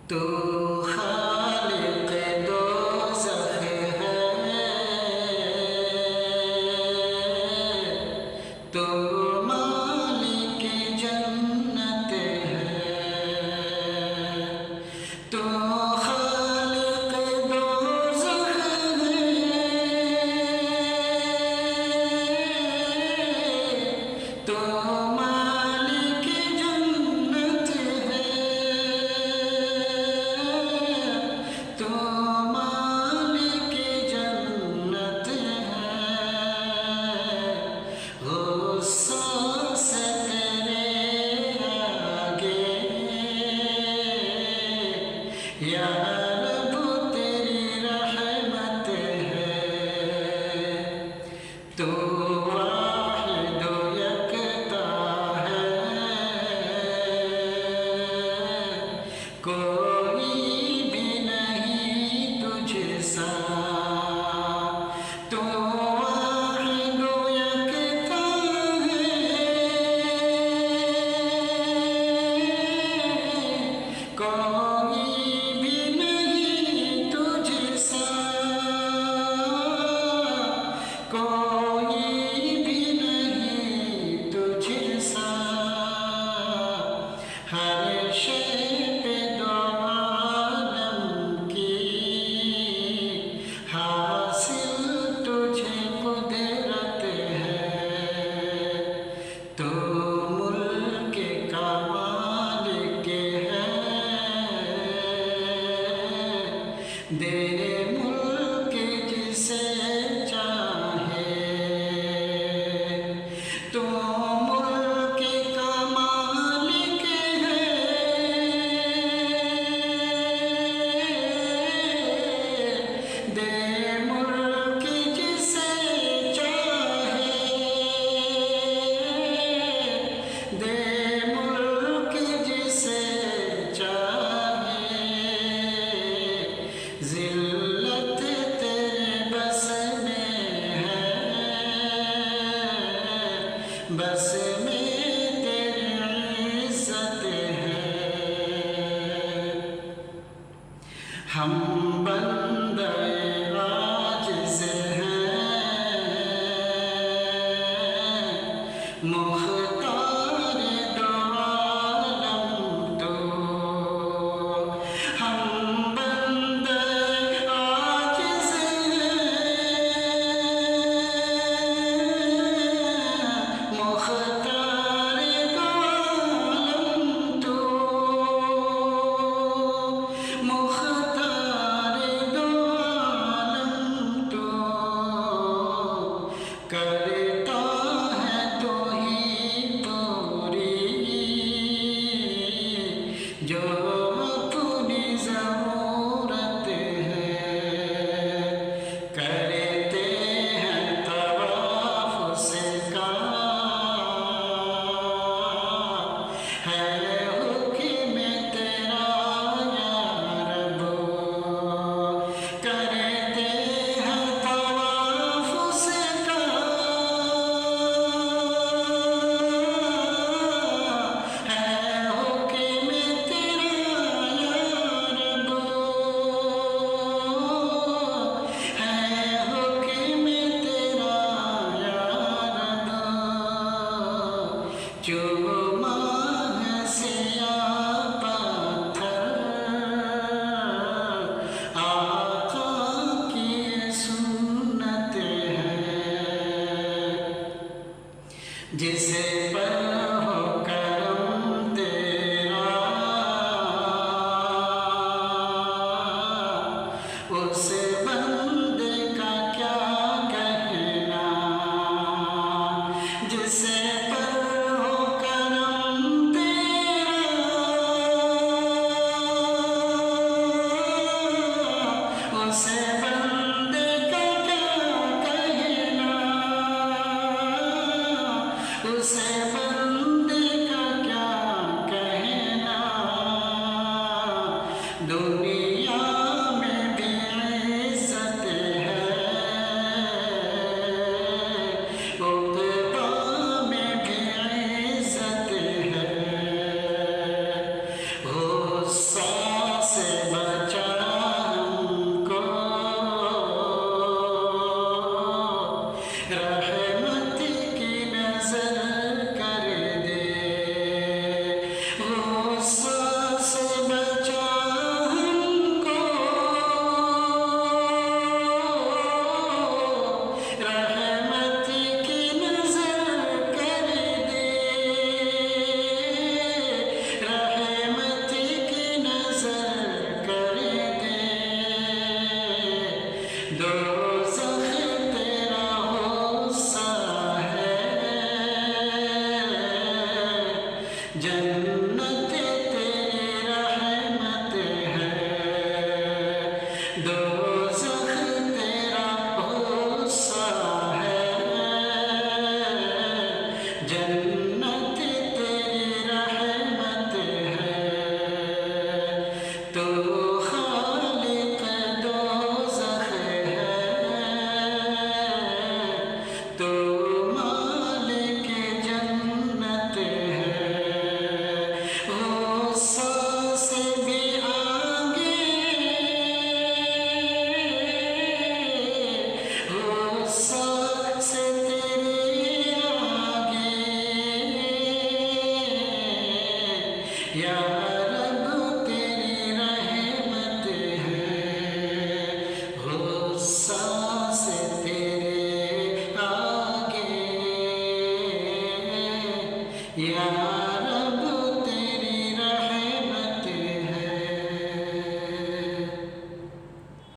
तू खालिक दोज़ख है, तू मालिक जन्नत है। तू खालिक दोज़ख है, तू मालिक जन्नत है, तू मालिक जन्नत है। गुस्सा से तेरे आगे या रब तेरी रहमत है। तू वाहिद यकता है, कोई भी नहीं तुझसा। तू वाहिद यकता है, कोई भी नहीं तुझसा, कोई भी नहीं तुझसा। हर शय पे दो आलम की हासिल तुझे कुदरत है। तो मुल्क का मालिक है, दे मुल्क जिसे चाहे। तो मुल्क का मालिक है, दे मुल्क जिसे चाहे, दे मुल्क जिसे चाहे। ज़िल्लत तेरे बस में है, बस में तेरी इज़्ज़त है। हम बंदे आजिज़ हैं, मुख्तार दो आलम तू। हम बंदे आजिज़ हैं, मुख्तार दो आलम तू, मुख्तार जन्नत तेरी रहमत है, दोज़ख तेरा गुस्सा है। जन्नत तेरी रहमत है, तो खालिक दोज़ख है, तो मालिक जन्नत है। गुस्सा से भी आगे, गुस्सा से तेरी आगे, या